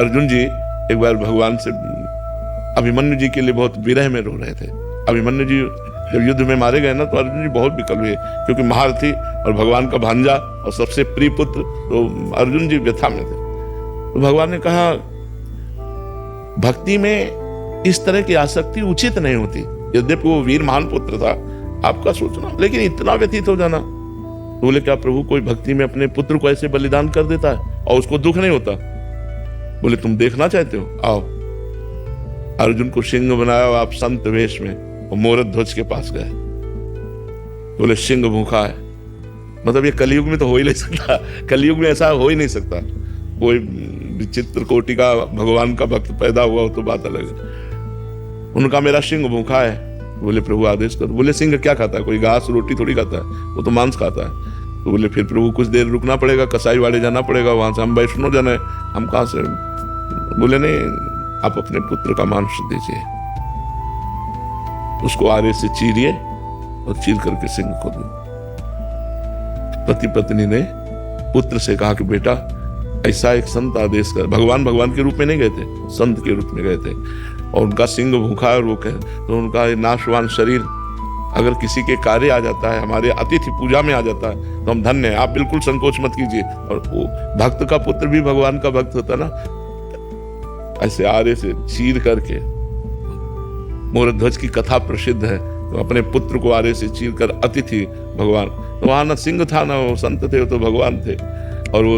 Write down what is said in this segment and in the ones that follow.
अर्जुन जी एक बार भगवान से अभिमन्यु जी के लिए बहुत विरह में रो रहे थे। अभिमन्यु जी जब युद्ध में मारे गए ना तो अर्जुन जी बहुत विकल हुए, क्योंकि महारथी और भगवान का भांजा और सबसे प्रिय पुत्र, तो अर्जुन जी व्यथा में थे। तो भगवान ने कहा भक्ति में इस तरह की आसक्ति उचित नहीं होती। यद्यपि वो वीर महान पुत्र था, आपका सोचना, लेकिन इतना व्यतीत हो जाना। तो बोले क्या प्रभु कोई भक्ति में अपने पुत्र को ऐसे बलिदान कर देता है और उसको दुख नहीं होता? बोले तुम देखना चाहते हो, आओ। अर्जुन को सिंह बनाया और आप संत वेश में और मोरत ध्वज के पास गए। बोले सिंह भूखा है, मतलब ये कलयुग में तो हो ही नहीं सकता, कलयुग में ऐसा हो ही नहीं सकता। कोई विचित्र कोटि का भगवान का भक्त पैदा हुआ हो तो बात अलग है। उनका मेरा सिंह भूखा है। बोले प्रभु आदेश करो। बोले सिंह क्या खाता है? कोई घास रोटी थोड़ी खाता है, वो तो मांस खाता है। तो बोले फिर प्रभु कुछ देर रुकना पड़ेगा, कसाई वाड़े जाना पड़ेगा, वहां से हम वैष्णो जाना है, हम कहां से? बोले नहीं, आप अपने पुत्र का मांस दीजिए, उसको आरे से चीरिए और चीर करके सिंह को दो। पति पत्नी ने पुत्र से कहा कि बेटा ऐसा एक संत आदेश कर। भगवान के रूप में नहीं गए थे, संत के रूप में गए थे, और उनका सिंह भूखा है और वो कहे तो उनका नाशवान शरीर अगर किसी के कार्य आ जाता है, हमारे अतिथि पूजा में आ जाता है तो हम धन्य हैं। आप बिल्कुल संकोच मत कीजिए। और वो भक्त का पुत्र भी भगवान का भक्त होता ना, ऐसे आरे से चीर करके, मोरत ध्वज की कथा प्रसिद्ध है, तो अपने पुत्र को आरे से चीर कर अतिथि भगवान, तो वहां ना सिंह था ना वो संत थे, वो तो भगवान थे। और वो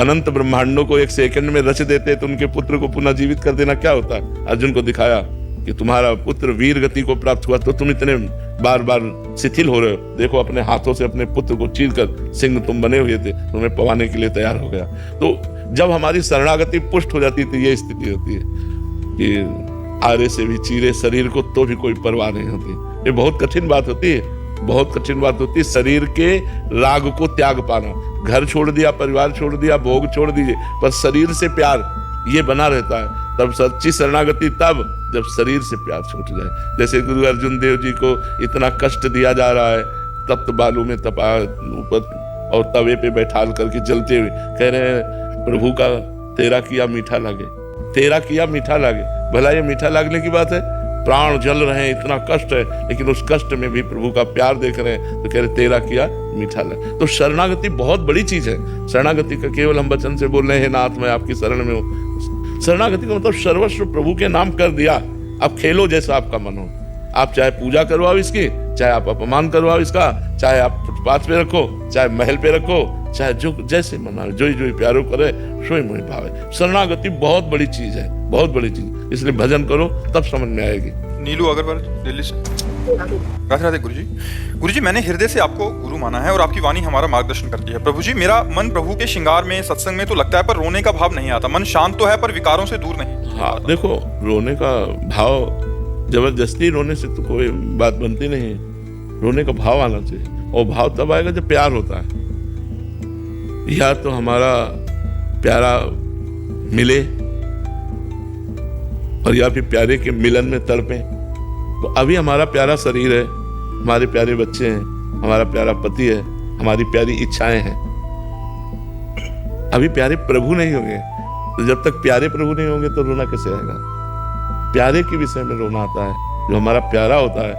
अनंत ब्रह्मांडों को एक सेकंड में रच देते तो उनके पुत्र को पुनः जीवित कर देना क्या होता है? अर्जुन को दिखाया कि तुम्हारा पुत्र वीर गति को प्राप्त हुआ तो तुम इतने बार बार शिथिल हो रहे हो। देखो अपने हाथों से अपने पुत्र को चीर कर सिंह तुम बने हुए थे, तुम्हें पवाने के लिए तैयार हो गया। तो जब हमारी शरणागति पुष्ट हो जाती है तो ये स्थिति होती है कि आरे से भी चीरे शरीर को तो भी कोई परवाह नहीं होती। ये बहुत कठिन बात होती है, बहुत कठिन बात होती है। शरीर के राग को त्याग पाना, घर छोड़ दिया, परिवार छोड़ दिया, भोग छोड़ दीजिए, पर शरीर से प्यार ये बना रहता है। तब सच्ची शरणागति तब जब शरीर से प्यार छूट जाए। जैसे गुरु अर्जुन देव जी को इतना कष्ट दिया जा रहा है, तप्त बालू में तपा ऊपर और तवे पे बैठाल करके जलते हुए कह रहे हैं प्रभु का तेरा किया मीठा लागे, तेरा किया मीठा लागे। भला ये मीठा लागने की बात है? प्राण जल रहे हैं, इतना कष्ट है, लेकिन उस कष्ट में भी प्रभु का प्यार देख रहे हैं तो कह रहे तेरा किया मीठा लगे। तो शरणागति बहुत बड़ी चीज है। शरणागति का केवल हम वचन से बोल रहे हैं नाथ मैं आपकी शरण में हूँ। शरणागति का मतलब सर्वस्व प्रभु के नाम कर दिया। अब खेलो जैसा आपका मन हो, आप चाहे पूजा करवाओ इसकी, चाहे आप अपमान करवाओ इसका, चाहे आप फुटपाथ पे रखो, चाहे महल पे रखो, चाहे जो जैसे मना जो प्यारो करे सोई मोहि भावे। शरणागति बहुत बड़ी चीज है, बहुत बड़ी चीज। इसलिए भजन करो तब समझ में आएगी। नीलू अग्रवाल दिल्ली से। राधे राधे गुरु जी। गुरु जी मैंने हृदय से आपको गुरु माना है और आपकी वाणी हमारा मार्गदर्शन करती है। प्रभु जी मेरा मन प्रभु के श्रृंगार में सत्संग में तो लगता है पर रोने का भाव नहीं आता। मन शांत तो है पर विकारों से दूर नहीं। हाँ देखो, रोने का भाव जबरदस्ती रोने से तो कोई बात बनती नहीं। रोने का भाव आना चाहिए, और भाव तब आएगा जब प्यार होता है। या तो हमारा प्यारा मिले और या फिर प्यारे के मिलन में तड़पे। तो अभी हमारा प्यारा शरीर है, हमारे प्यारे बच्चे हैं, हमारा प्यारा पति है, हमारी प्यारी इच्छाएं हैं। अभी प्यारे प्रभु नहीं होंगे, तो जब तक प्यारे प्रभु नहीं होंगे तो रोना कैसे आएगा? प्यारे के विषय में रोना आता है। जो हमारा प्यारा होता है,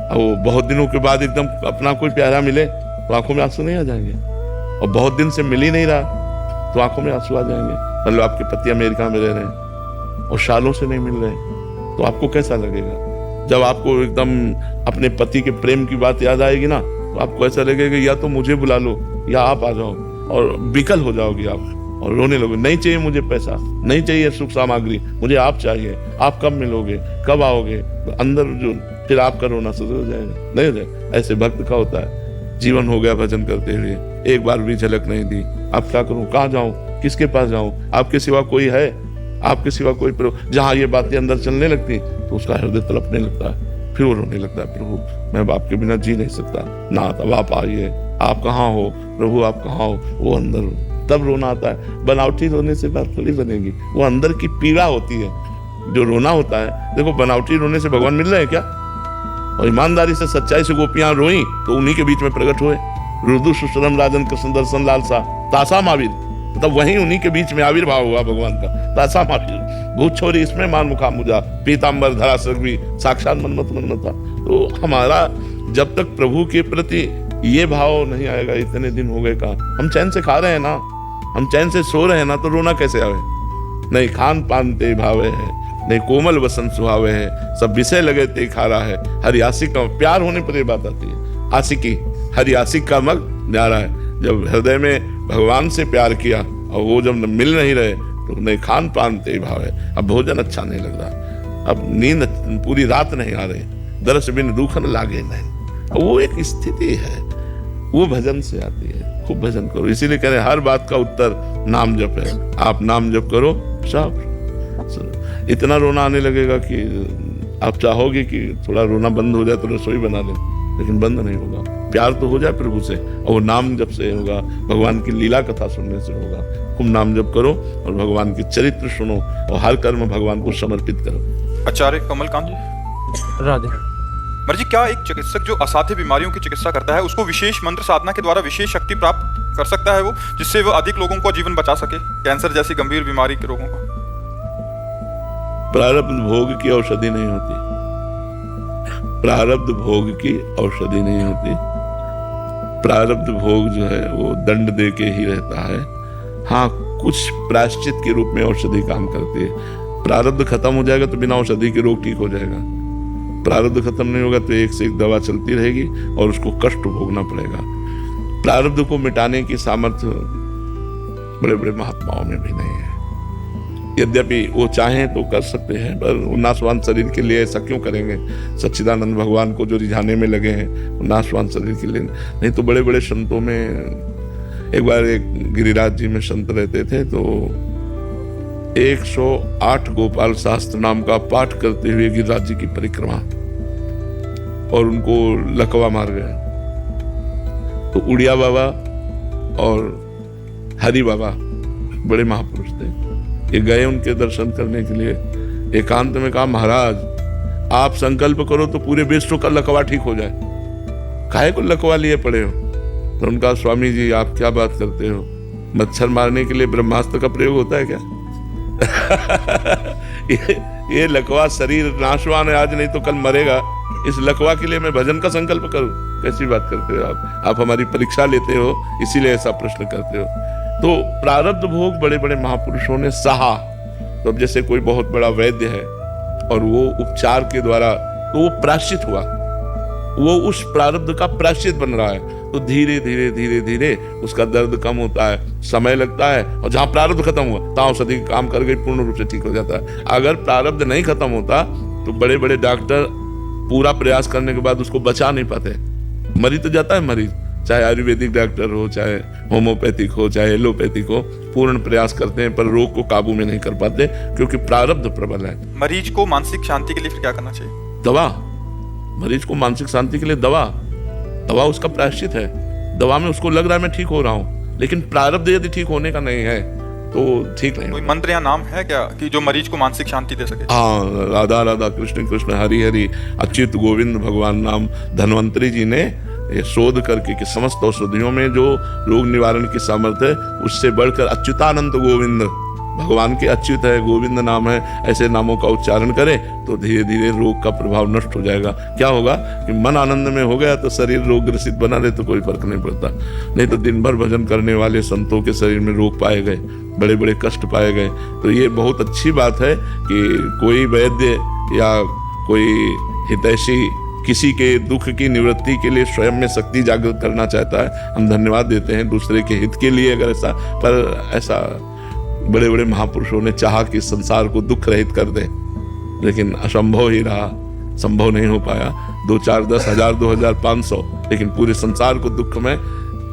और वो बहुत दिनों के बाद एकदम अपना कोई प्यारा मिले तो आंखों में आंसू नहीं आ जाएंगे, और बहुत दिन से मिल ही नहीं रहा तो आंखों में आंसू आ जाएंगे। मतलब आपके पति अमेरिका में रह रहे हैं और सालों से नहीं मिल रहे, तो आपको कैसा लगेगा? जब आपको एकदम अपने पति के प्रेम की बात याद आएगी ना, तो आपको ऐसा लगेगा या तो मुझे बुला लो या आप आ जाओ, और विकल हो जाओगे आप और रोने लगोगे। नहीं चाहिए मुझे पैसा, नहीं चाहिए सुख सामग्री, मुझे आप चाहिए। आप कब मिलोगे, कब आओगे? तो अंदर जो फिर आपका रोना शुरू हो जाएगा। नहीं हो जाएगा? ऐसे भक्त का होता है। जीवन हो गया भजन करते हुए, एक बार भी झलक नहीं दी। अब क्या करूं, कहाँ जाऊं, किसके पास जाऊं? आपके सिवा कोई है? आपके सिवा कोई प्रभु? जहां ये बातें अंदर चलने लगती तो उसका हृदय तड़पने लगता है, फिर वो रोने लगता है, प्रभु मैं बाप के बिना जी नहीं सकता ना, अब आप आइए, आप कहाँ हो प्रभु, आप कहाँ हो? वो अंदर तब रोना आता है। बनावटी रोने से बात थोड़ी बनेगी, वो अंदर की पीड़ा होती है जो रोना होता है। देखो बनावटी रोने से भगवान मिल रहे हैं क्या? और ईमानदारी से सच्चाई से गोपियां रोई तो उन्हीं के बीच में प्रकट हुए। रुदु सुशरम राजन कृष्ण दर्शन लालसा तासा माविर, मतलब वहीं उन्हीं के बीच में आविर्भाव हुआ भगवान का। तासा मारी भूत छोरी इसमें मान मुखा मुझा, पीताम्बर धरा भी साक्षात मन्मथ मन्मथ था। तो हमारा जब तक प्रभु के प्रति ये भाव नहीं आएगा, इतने दिन हो गए का हम चैन से खा रहे हैं ना, हम चैन से सो रहे हैं ना, तो रोना कैसे आवे? नहीं खान पान ते भावे है, नहीं कोमल वसन सुहावे है, सब विषय लगे ते खा रहा है। हरि आशिक का प्यार होने पर ये बात आती है, आशिकी हरि आशिक का मग न्यारा है। जब हृदय में भगवान से प्यार किया और वो जब मिल नहीं रहे तो नहीं खान पान ते भाव है, अब भोजन अच्छा नहीं लग रहा, अब नींद पूरी रात नहीं आ रही, दरस बिन दुख न लागे नहीं। वो एक स्थिति है, वो भजन से आती है। खूब भजन करो, इसीलिए कह रहे हर बात का उत्तर नाम जप है। आप नाम जप करो, सब इतना रोना आने लगेगा कि आप चाहोगे कि थोड़ा रोना बंद हो जाए तो रसोई बना लें, लेकिन बंद नहीं होगा। प्यार तो हो जाए प्रभु से, और वो नाम जप से होगा, भगवान की लीला कथा सुनने से होगा। खूब नाम जप करो और भगवान के चरित्र सुनो और हर कर्म भगवान को समर्पित करो। आचार्य कमलकांत जी, राधे। मर्जी, क्या एक चिकित्सक जो असाध्य बीमारियों की चिकित्सा करता है उसको विशेष मंत्र साधना के द्वारा विशेष शक्ति प्राप्त कर सकता है वो, जिससे वो अधिक लोगों को जीवन बचा सके, कैंसर जैसी गंभीर बीमारी के रोगों को? प्रारब्ध भोग की औषधि नहीं होती, प्रारब्ध भोग की औषधि नहीं होती। प्रारब्ध भोग जो है वो दंड दे के ही रहता है। हाँ, कुछ प्रायश्चित के रूप में औषधि काम करती है। प्रारब्ध खत्म हो जाएगा तो बिना औषधि के रोग ठीक हो जाएगा, प्रारब्ध खत्म नहीं होगा तो एक से एक दवा चलती रहेगी और उसको कष्ट भोगना पड़ेगा। प्रारब्ध को मिटाने की सामर्थ्य बड़े बड़े महात्माओं में भी नहीं है, यद्यपि वो चाहें तो कर सकते हैं, पर वो नाशवान शरीर के लिए ऐसा क्यों करेंगे? सच्चिदानंद भगवान को जो रिझाने में लगे हैं वो नाशवान शरीर के लिए नहीं। तो बड़े बड़े संतों में, एक बार एक गिरिराज जी में संत रहते थे, तो 108 गोपाल शास्त्र नाम का पाठ करते हुए गिरिराज जी की परिक्रमा, और उनको लकवा मार गया। तो उड़िया बाबा और हरि बाबा बड़े महापुरुष थे, ये गए उनके दर्शन करने के लिए। एकांत में कहा, महाराज आप संकल्प करो तो पूरे विश्व का लकवा ठीक हो जाए, काहे को लकवा लिए पड़े हो? तो उनका, स्वामी जी आप क्या बात करते हो, मच्छर मारने के लिए ब्रह्मास्त्र का प्रयोग होता है क्या? ये लकवा शरीर नाशवान है, आज नहीं तो कल मरेगा, इस लकवा के लिए मैं भजन का संकल्प करूं? कैसी बात करते हो आप हमारी परीक्षा लेते हो, इसीलिए ऐसा प्रश्न करते हो। तो प्रारब्ध भोग बड़े बड़े महापुरुषों ने सहा। तो अब जैसे कोई बहुत बड़ा वैद्य है और वो उपचार के द्वारा, तो वो प्रायश्चित हुआ, वो उस प्रारब्ध का प्रायश्चित बन रहा है, तो धीरे धीरे धीरे धीरे उसका दर्द कम होता है, समय लगता है, और जहां प्रारब्ध खत्म हुआ तहां औषधि काम कर गई, पूर्ण रूप से ठीक हो जाता है। अगर प्रारब्ध नहीं खत्म होता तो बड़े बड़े डॉक्टर पूरा प्रयास करने के बाद उसको बचा नहीं पाते, मरी तो जाता है मरीज, चाहे आयुर्वेदिक डॉक्टर हो, चाहे होम्योपैथिक हो, चाहे एलोपैथिक हो, पूर्ण प्रयास करते हैं पर रोग को काबू में नहीं कर पाते, क्योंकि प्रारब्ध प्रबल है। मरीज को मानसिक शांति के लिए फिर क्या करना चाहिए? दवा। मरीज को मानसिक शांति के लिए दवा उसका प्रायश्चित है। दवा में उसको लग रहा है मैं ठीक हो रहा हूँ, लेकिन प्रारब्ध यदि ठीक होने का नहीं है तो ठीक नहीं। कोई मंत्र या नाम है क्या कि जो मरीज को मानसिक शांति दे सके? हाँ, राधा राधा कृष्ण कृष्ण हरि हरि अच्युत गोविंद भगवान नाम धन्वंतरी जी ने ये शोध करके कि समस्त औषधियों में जो रोग निवारण की सामर्थ्य है उससे बढ़कर अच्युतानंत गोविंद, भगवान के अच्युत है, गोविंद नाम है, ऐसे नामों का उच्चारण करें तो धीरे धीरे रोग का प्रभाव नष्ट हो जाएगा। क्या होगा कि मन आनंद में हो गया तो शरीर रोग ग्रसित बना रहे तो कोई फर्क नहीं पड़ता। नहीं तो दिन भर भजन करने वाले संतों के शरीर में रोग पाए गए, बड़े बड़े कष्ट पाए गए। तो ये बहुत अच्छी बात है कि कोई वैद्य या कोई हितैषी किसी के दुख की निवृत्ति के लिए स्वयं में शक्ति जागृत करना चाहता है, हम धन्यवाद देते हैं दूसरे के हित के लिए। अगर ऐसा, पर ऐसा बड़े बड़े महापुरुषों ने चाहा कि संसार को दुख रहित कर दे, लेकिन असंभव ही रहा, संभव नहीं हो पाया। 2 4 10 हजार 2000 500, लेकिन पूरे संसार को दुख में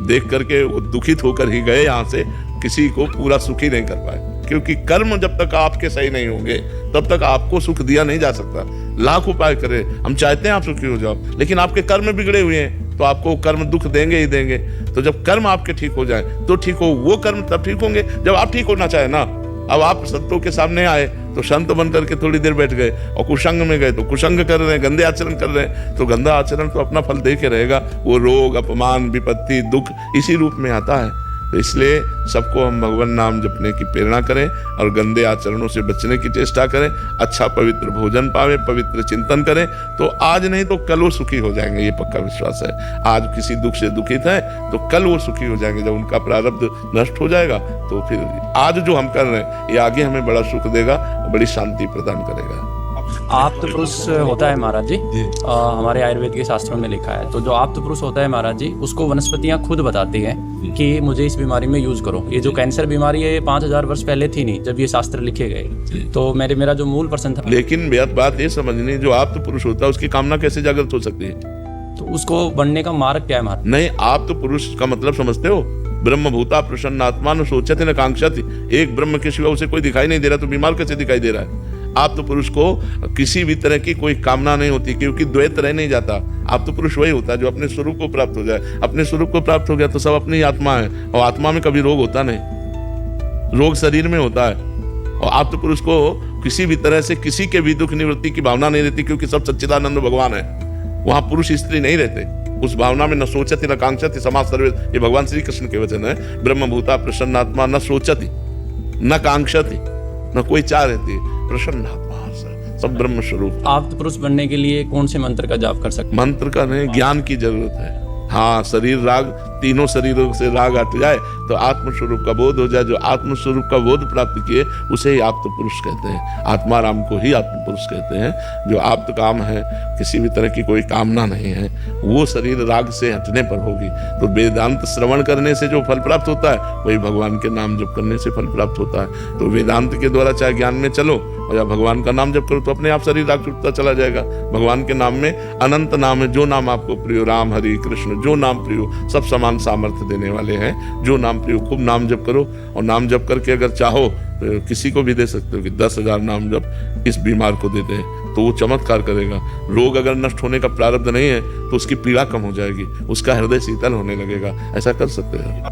देख करके वो दुखित होकर ही गए यहाँ से, किसी को पूरा सुखी नहीं कर पाए। क्योंकि कर्म जब तक आपके सही नहीं होंगे तब तक आपको सुख दिया नहीं जा सकता। लाख उपाय करें, हम चाहते हैं आप सुखी हो जाओ, लेकिन आपके कर्म बिगड़े हुए हैं तो आपको कर्म दुख देंगे ही देंगे। तो जब कर्म आपके ठीक हो जाए तो ठीक हो, वो कर्म तब ठीक होंगे जब आप ठीक होना चाहे ना। अब आप संतों के सामने आए तो संत बन करके थोड़ी देर बैठ गए, और कुसंग में गए तो कुसंग कर रहे हैं, गंदे आचरण कर रहे हैं, तो गंदा आचरण तो अपना फल दे के रहेगा। वो रोग, अपमान, विपत्ति, दुख इसी रूप में आता है। तो इसलिए सबको हम भगवान नाम जपने की प्रेरणा करें और गंदे आचरणों से बचने की चेष्टा करें, अच्छा पवित्र भोजन पावे, पवित्र चिंतन करें, तो आज नहीं तो कल वो सुखी हो जाएंगे, ये पक्का विश्वास है। आज किसी दुख से दुखित है तो कल वो सुखी हो जाएंगे। जब उनका प्रारब्ध नष्ट हो जाएगा तो फिर आज जो हम कर रहे हैं ये आगे हमें बड़ा सुख देगा, बड़ी शांति प्रदान करेगा। आप्त पुरुष होता है महाराज जी, हमारे आयुर्वेद के शास्त्रों में लिखा है। तो जो आप्त पुरुष होता है महाराज जी, उसको वनस्पतियां खुद बताती हैं कि मुझे इस बीमारी में यूज करो। ये जो कैंसर बीमारी है 5000 वर्ष पहले थी नहीं, जब ये शास्त्र लिखे गए। तो मेरा जो मूल प्रश्न था, लेकिन बात ये समझनी, जो आप्त पुरुष होता है उसकी कामना कैसे जागृत हो सकती है? तो उसको बनने का मार्ग क्या है महाराज? नहीं, आप्त पुरुष का मतलब समझते हो? ब्रह्म भूता प्रसन्न आत्मा न सोचती न कांक्षति। एक ब्रह्म के सिवा उसे कोई दिखाई नहीं दे रहा, तो बीमार कैसे दिखाई दे रहा है? आप तो पुरुष को किसी भी तरह की कोई कामना नहीं होती, क्योंकि द्वैत रह नहीं जाता। आप तो पुरुष वही होता है जो अपने स्वरूप को प्राप्त हो जाए। अपने स्वरूप को प्राप्त हो गया तो सब अपनी आत्मा है, और आत्मा में कभी रोग होता नहीं, रोग शरीर में होता है। और आप तो पुरुष को किसी भी तरह से किसी के भी दुख निवृत्ति की भावना नहीं रहती, क्योंकि सब सच्चिदानंद भगवान है। वहां पुरुष स्त्री नहीं रहते उस भावना में। न सोचती न कांक्षति समाज सर्वे, ये भगवान श्री कृष्ण के वचन है। ब्रह्म भूता प्रसन्न आत्मा न सोचती न कांक्षति, न कोई चाह रहती, प्रसन्न आत्मा, सब ब्रह्म स्वरूप। आप्त पुरुष बनने के लिए कौन से मंत्र का जाप कर सकते? मंत्र का नहीं, ज्ञान की जरूरत है। हाँ, शरीर राग, तीनों शरीरों से राग हट जाए तो आत्मस्वरूप का बोध हो जाए। जो आत्मस्वरूप का बोध प्राप्त किए उसे ही आप्त पुरुष कहते हैं। आत्मा राम को ही आत्म पुरुष कहते हैं। जो आप्त काम है, किसी भी तरह की कोई कामना नहीं है, वो शरीर राग से हटने पर होगी। तो वेदांत श्रवण करने से जो फल प्राप्त होता है वही भगवान के नाम जप करने से फल प्राप्त होता है। तो वेदांत के द्वारा चाहे ज्ञान में चलो और या भगवान का नाम जप करो तो अपने आप शरीर राग छूटता चला जाएगा। भगवान के नाम में अनंत नाम है। जो नाम आपको प्रिय, राम हरि कृष्ण, जो नाम प्रिय, सब समान सामर्थ्य देने वाले हैं। जो नाम प्रिय, खूब नाम जप करो। और नाम जप करके अगर चाहो तो किसी को भी दे सकते हो कि 10,000 नाम जप इस बीमार को देते हैं तो वो चमत्कार करेगा। रोग अगर नष्ट होने का प्रारब्ध नहीं है तो उसकी पीड़ा कम हो जाएगी, उसका हृदय शीतल होने लगेगा। ऐसा कर सकते हैं।